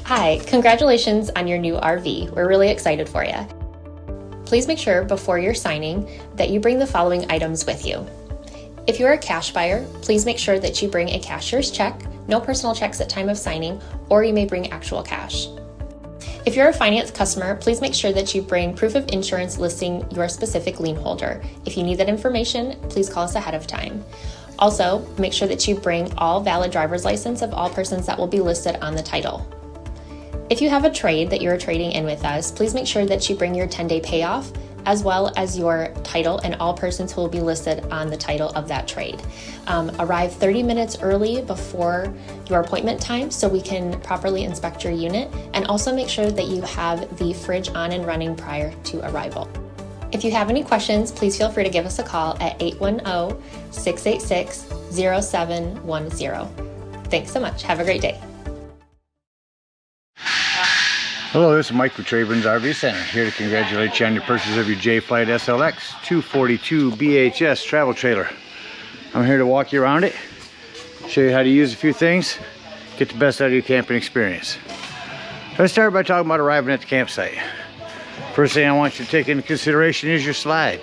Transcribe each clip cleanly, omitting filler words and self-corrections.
Hi, congratulations on your new RV. We're really excited for you. Please make sure before you're signing that you bring the following items with you. If you're a cash buyer, please make sure that you bring a cashier's check, no personal checks at time of signing, or you may bring actual cash. If you're a finance customer, please make sure that you bring proof of insurance listing your specific lien holder. If you need that information, please call us ahead of time. Also, make sure that you bring all valid driver's license of all persons that will be listed on the title. If you have a trade that you're trading in with us, please make sure that you bring your 10-day payoff as well as your title and all persons who will be listed on the title of that trade. Arrive 30 minutes early before your appointment time so we can properly inspect your unit, and also make sure that you have the fridge on and running prior to arrival. If you have any questions, please feel free to give us a call at 810-686-0710. Thanks so much. Have a great day. Hello, this is Mike with TradeWinds RV Center, here to congratulate you on your purchase of your JAYFLIGHT SLX 242 BHS travel trailer. I'm here to walk you around it, show you how to use a few things, get the best out of your camping experience. Let's start by talking about arriving at the campsite. First thing I want you to take into consideration is your slide.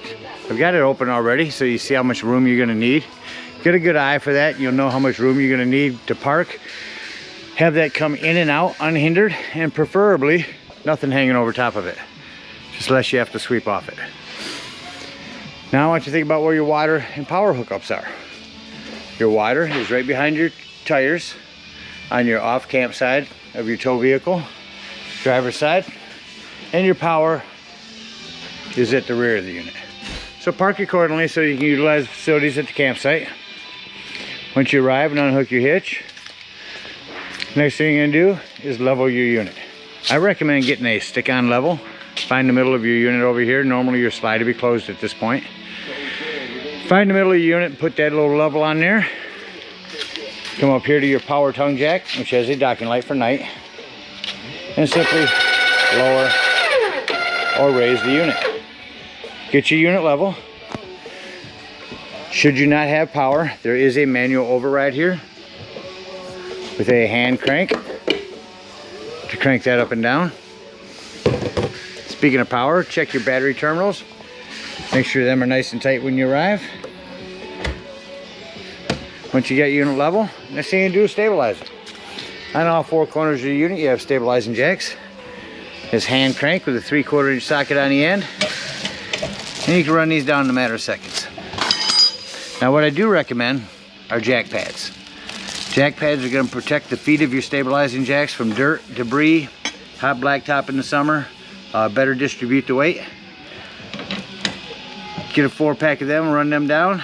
I've got it open already, so you see how much room you're going to need. Get a good eye for that. You'll know how much room you're going to need to park. Have that come in and out unhindered, and preferably nothing hanging over top of it, just less you have to sweep off it. Now I want you to think about where your water and power hookups are. Your water is right behind your tires on your off camp side of your tow vehicle, driver's side, and your power is at the rear of the unit. So park accordingly so you can utilize the facilities at the campsite. Once you arrive and unhook your hitch, next thing you're going to do is level your unit. I recommend getting a stick-on level. Find the middle of your unit over here. Normally your slide will be closed at this point. Find the middle of your unit and put that little level on there. Come up here to your power tongue jack, which has a docking light for night, and simply lower or raise the unit. Get your unit level. Should you not have power, there is a manual override here with a hand crank to crank that up and down. Speaking of power, check your battery terminals. Make sure them are nice and tight when you arrive. Once you get unit level, next thing you do is stabilize it. On all four corners of your unit, you have stabilizing jacks. This hand crank with a 3/4 inch socket on the end. And you can run these down in a matter of seconds. Now what I do recommend are jack pads. Jack pads are going to protect the feet of your stabilizing jacks from dirt, debris, hot blacktop in the summer, better distribute the weight. Get a 4-pack of them and run them down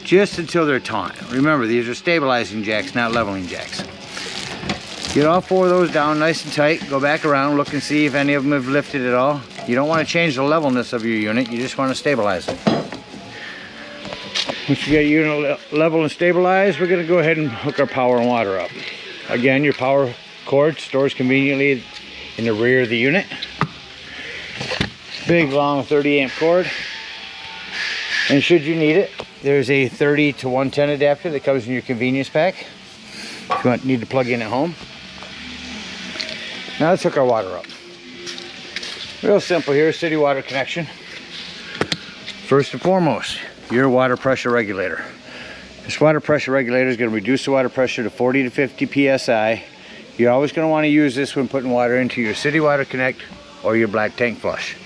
just until they're taut. Remember, these are stabilizing jacks, not leveling jacks. Get all 4 of those down nice and tight. Go back around, look and see if any of them have lifted at all. You don't want to change the levelness of your unit, you just want to stabilize it. Once you get your unit level and stabilized, we're going to go ahead and hook our power and water up. Again, your power cord stores conveniently in the rear of the unit. Big long 30 amp cord. And should you need it, there's a 30 to 110 adapter that comes in your convenience pack if you need to plug in at home. Now let's hook our water up. Real simple here, city water connection. First and foremost, your water pressure regulator. This water pressure regulator is going to reduce the water pressure to 40 to 50 psi. You're always going to want to use this when putting water into your city water connect or your black tank flush.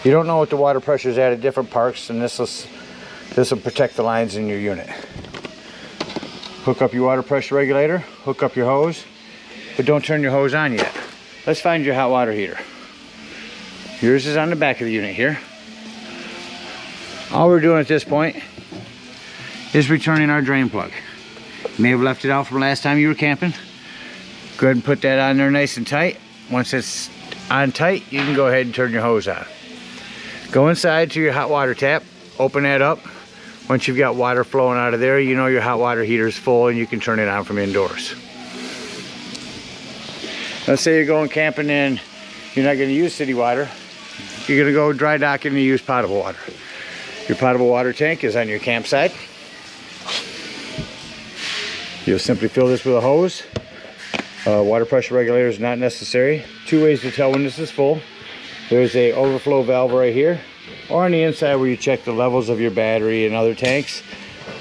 You don't know what the water pressure is at different parks, and this will protect the lines in your unit. Hook up your water pressure regulator, hook up your hose, but don't turn your hose on yet. Let's find your hot water heater. Yours is on the back of the unit here. All we're doing at this point is returning our drain plug. You may have left it out from last time you were camping. Go ahead and put that on there nice and tight. Once it's on tight, you can go ahead and turn your hose on. Go inside to your hot water tap, open that up. Once you've got water flowing out of there, you know your hot water heater is full and you can turn it on from indoors. Let's say you're going camping and you're not going to use city water. You're going to go dry docking and use potable water. Your potable water tank is on your campsite. You'll simply fill this with a hose, Water pressure regulator is not necessary. Two ways to tell when this is full. There's a overflow valve right here, or on the inside where you check the levels of your battery and other tanks.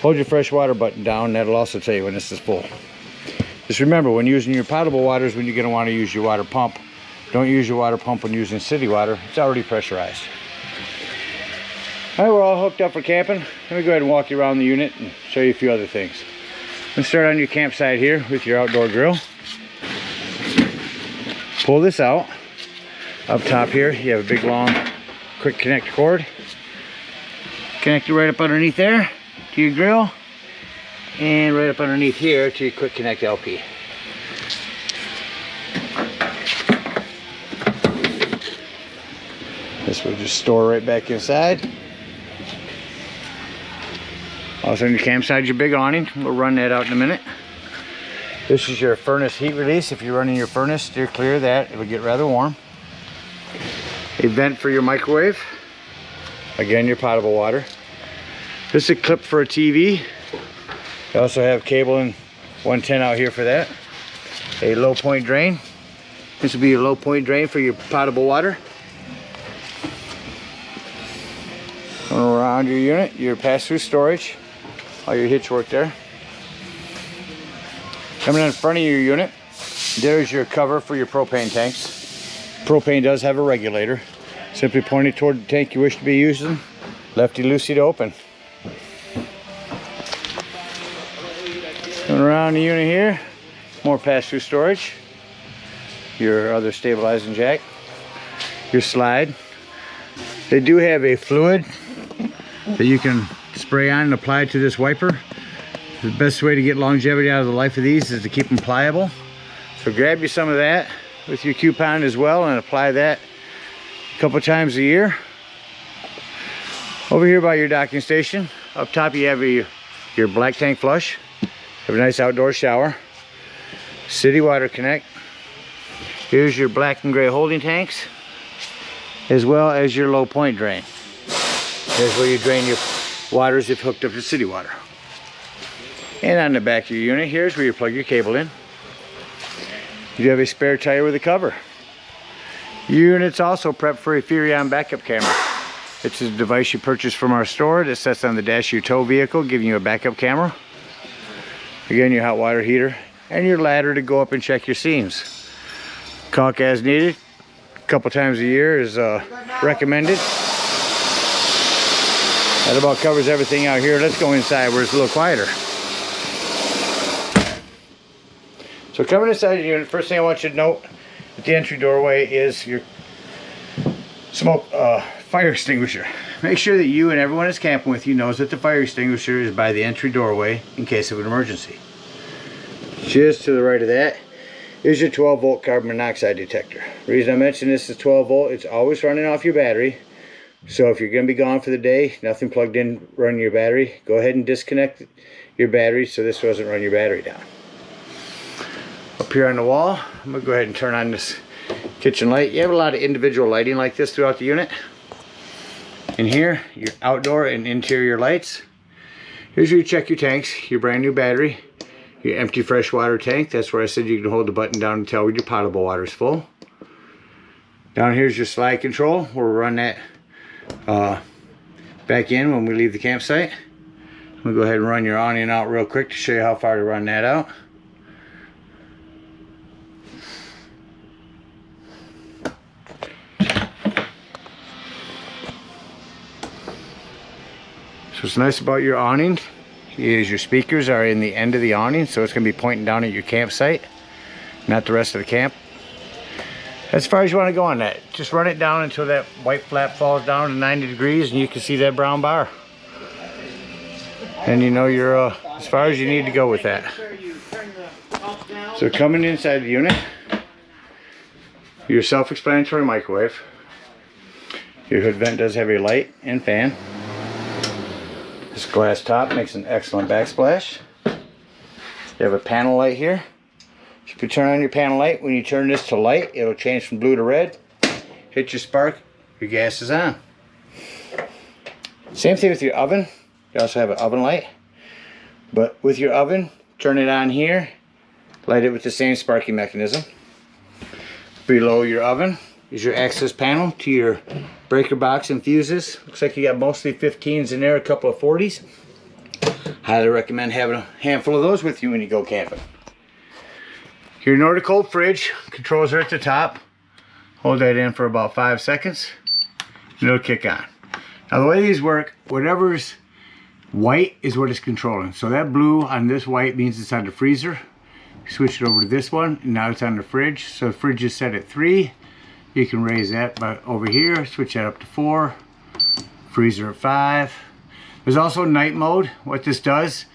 Hold your fresh water button down. That'll also tell you when this is full. Just remember, when using your potable water is when you're going to want to use your water pump. Don't use your water pump when using city water. It's already pressurized. All right, we're all hooked up for camping. Let me go ahead and walk you around the unit and show you a few other things. Let's start on your campsite here with your outdoor grill. Pull this out. Up top here, you have a big long quick connect cord. Connect it right up underneath there to your grill, and right up underneath here to your quick connect LP. This will just store right back inside. Also on your campsite, your big awning. We'll run that out in a minute. This is your furnace heat release. If you're running your furnace, steer clear of that. It'll get rather warm. A vent for your microwave. Again, your potable water. This is a clip for a TV. You also have cable and 110 out here for that. A low point drain. This will be your low point drain for your potable water. Around your unit, your pass-through storage. All your hitch work there. Coming in front of your unit, there's your cover for your propane tanks. Propane does have a regulator. Simply point it toward the tank you wish to be using. Lefty-loosey to open. Coming around the unit here, more pass-through storage. Your other stabilizing jack. Your slide. They do have a fluid that you can spray on and apply to this wiper. The best way to get longevity out of the life of these is to keep them pliable. So grab you some of that with your coupon as well and apply that a couple times a year. Over here by your docking station, up top you have your black tank flush. Have a nice outdoor shower. City water connect. Here's your black and gray holding tanks, as well as your low point drain. Here's where you drain your waters if hooked up to city water. And on the back of your unit, here's where you plug your cable in. You have a spare tire with a cover. Your unit's also prepped for a Furion backup camera. It's a device you purchase from our store that sets on the dash of your tow vehicle, giving you a backup camera. Again, your hot water heater and your ladder to go up and check your seams. Caulk as needed, a couple times a year is recommended. That about covers everything out here. Let's go inside where it's a little quieter. So coming inside your unit, first thing I want you to note at the entry doorway is your smoke fire extinguisher. Make sure that you and everyone that's camping with you knows that the fire extinguisher is by the entry doorway in case of an emergency. Just to the right of that is your 12 volt carbon monoxide detector. The reason I mention this is 12 volt, it's always running off your battery. So if you're going to be gone for the day, nothing plugged in running your battery, go ahead and disconnect your battery so this doesn't run your battery down. Up here on the wall, I'm going to go ahead and turn on this kitchen light. You have a lot of individual lighting like this throughout the unit. In here, your outdoor and interior lights. Here's where you check your tanks, your brand new battery, your empty fresh water tank. That's where I said you can hold the button down and tell when your potable water is full. Down here's your slide control. We'll run that back in when we leave the campsite. I'm going to go ahead and run your awning out real quick to show you how far to run that out. So what's nice about your awning is your speakers are in the end of the awning, so it's going to be pointing down at your campsite, not the rest of the camp. As far as you want to go on that, just run it down until that white flap falls down to 90 degrees and you can see that brown bar. And you know you're as far as you need to go with that. So coming inside the unit, your self-explanatory microwave. Your hood vent does have a light and fan. This glass top makes an excellent backsplash. You have a panel light here. If you turn on your panel light, when you turn this to light, it'll change from blue to red. Hit your spark, your gas is on. Same thing with your oven. You also have an oven light. But with your oven, turn it on here. Light it with the same sparking mechanism. Below your oven is your access panel to your breaker box and fuses. Looks like you got mostly 15s in there, a couple of 40s. Highly recommend having a handful of those with you when you go camping. Your Nordic cold fridge, controls are at the top. Hold that in for about 5 seconds and it'll kick on. Now the way these work, whatever's white is what it's controlling. So that blue on this white means it's on the freezer. Switch it over to this one and now it's on the fridge. So the fridge is set at 3. You can raise that by over here, switch that up to 4. Freezer at 5. There's also night mode. What this does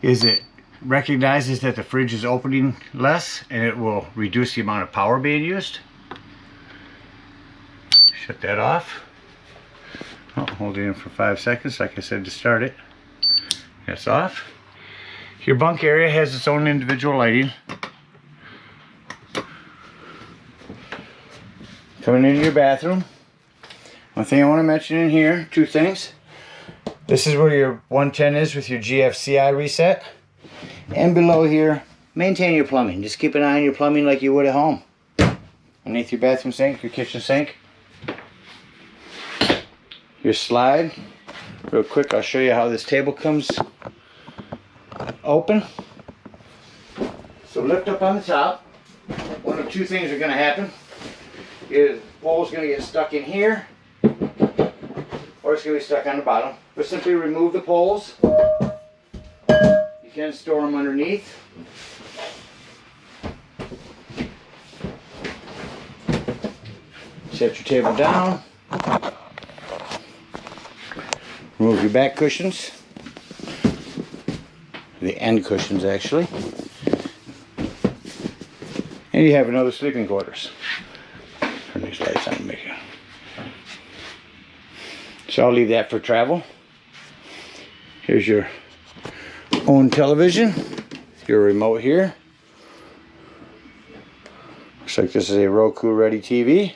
is it recognizes that the fridge is opening less and it will reduce the amount of power being used. Shut that off. Oh, hold it in for 5 seconds like I said to start it. That's off. Your bunk area has its own individual lighting. Coming into your bathroom. One thing I want to mention in here, 2 things. This is where your 110 is with your GFCI reset. And below here, maintain your plumbing. Just keep an eye on your plumbing like you would at home. Underneath your bathroom sink, your kitchen sink. Your slide. Real quick, I'll show you how this table comes open. So lift up on the top. One of 2 things are going to happen. Either the pole's going to get stuck in here, or it's going to be stuck on the bottom. But simply remove the poles. You can store them underneath. Set your table down. Remove your back cushions. The end cushions actually. And you have another sleeping quarters. Turn these lights on and make it. So I'll leave that for travel. Here's your own television. Your remote here. Looks like this is a Roku ready TV.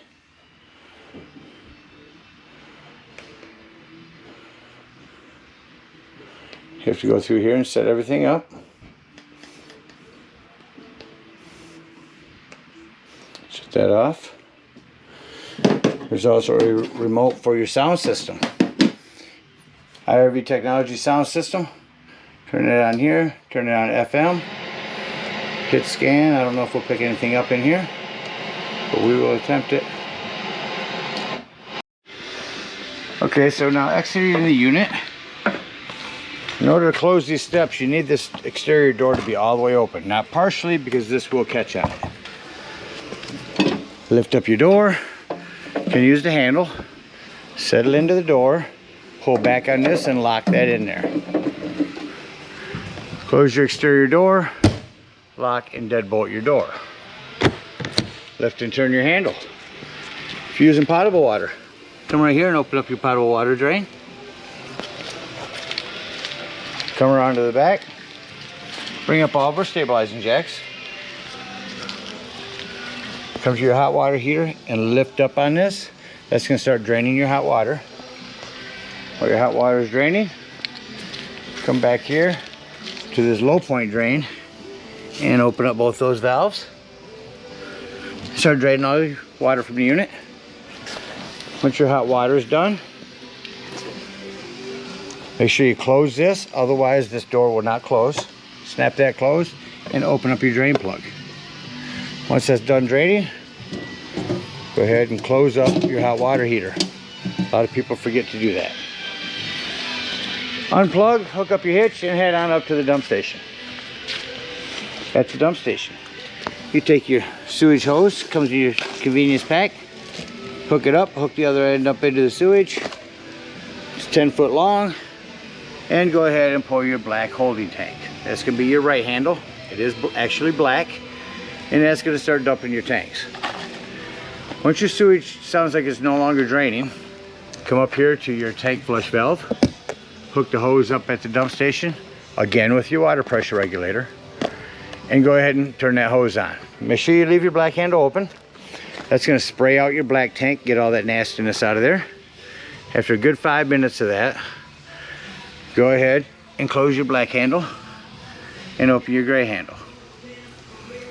You have to go through here and set everything up. Shut that off. There's also a remote for your sound system. RV Technology sound system. Turn it on here, turn it on FM. Hit scan. I don't know if we'll pick anything up in here, but we will attempt it. Okay, so now exiting the unit. In order to close these steps, you need this exterior door to be all the way open. Not partially, because this will catch on it. Lift up your door. You can use the handle. Settle into the door. Pull back on this and lock that in there. Close your exterior door. Lock and deadbolt your door. Lift and turn your handle. If you're using potable water, come right here and open up your potable water drain. Come around to the back, bring up all of our stabilizing jacks. Come to your hot water heater and lift up on this. That's going to start draining your hot water. While your hot water is draining, come back here to this low point drain and open up both those valves. Start draining all your water from the unit. Once your hot water is done, make sure you close this, otherwise this door will not close. Snap that closed and open up your drain plug. Once that's done draining, go ahead and close up your hot water heater. A lot of people forget to do that. Unplug, hook up your hitch, and head on up to the dump station. At the dump station, you take your sewage hose, comes in your convenience pack, hook it up, hook the other end up into the sewage. It's 10 foot long. And go ahead and pull your black holding tank. That's going to be your right handle. It is actually black. And that's going to start dumping your tanks. Once your sewage sounds like it's no longer draining, come up here to your tank flush valve. Hook the hose up at the dump station, again with your water pressure regulator. And go ahead and turn that hose on. Make sure you leave your black handle open. That's going to spray out your black tank, get all that nastiness out of there. After a good 5 minutes of that, go ahead and close your black handle and open your gray handle.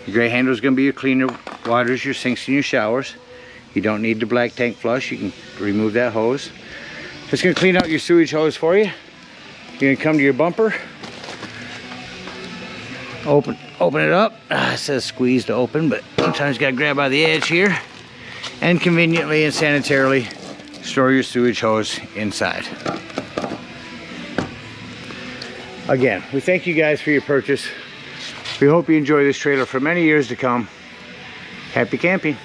Your gray handle is going to be your cleaner waters, your sinks, and your showers. You don't need the black tank flush. You can remove that hose. It's going to clean out your sewage hose for you. You're going to come to your bumper. Open it up. It says squeeze to open, but sometimes you got to grab by the edge here. And conveniently and sanitarily store your sewage hose inside. Again, we thank you guys for your purchase. We hope you enjoy this trailer for many years to come. Happy camping.